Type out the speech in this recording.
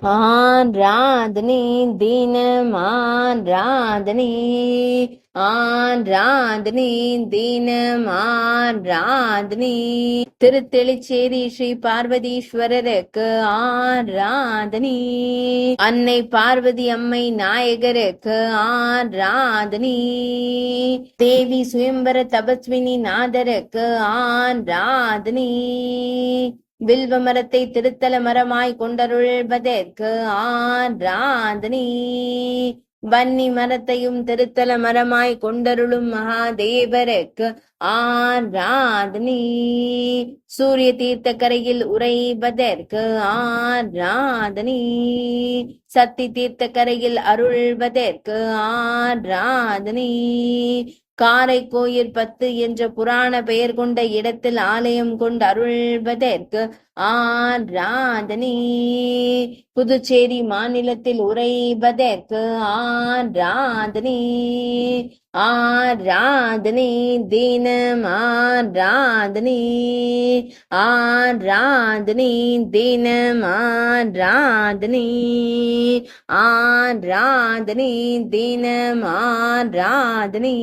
ஆராதனை தினம் ஆராதனை, ஆராதனை தினம் ஆராதனை. திருத்தெளிச்சேரி ஸ்ரீ பார்வதீஸ்வரருக்கு ஆராதனை. அன்னை பார்வதி அம்மை நாயகருக்கு ஆராதனை. தேவி சுயம்பர தபஸ்வினி நாதருக்கு ஆராதனை. வில்வ மரத்தை திருத்தல மரமாய் கொண்டருள்வதற்கு ஆராதனை. வன்னி மரத்தையும் திருத்தல மரமாய் கொண்டருளும் மகாதேவருக்கு ஆராதனை. சூரிய தீர்த்த கரையில் உறைவதற்கு ஆராதனை. சக்தி தீர்த்த கரையில் அருள்வதற்கு ஆராதனை. காரைக்கோயில் 10 என்ற புராண பெயர் கொண்ட இடத்தில் ஆலயம் கொண்டு அருள்வதற்கு ஆராதனை. புதுச்சேரி மாநிலத்தில் உறைவதற்கு ஆராதனை. ஆராதனை தினம் ஆராதனை. ஆராதனை தினம் ஆராதனை. ஆராதனை தினம் ஆராதனை.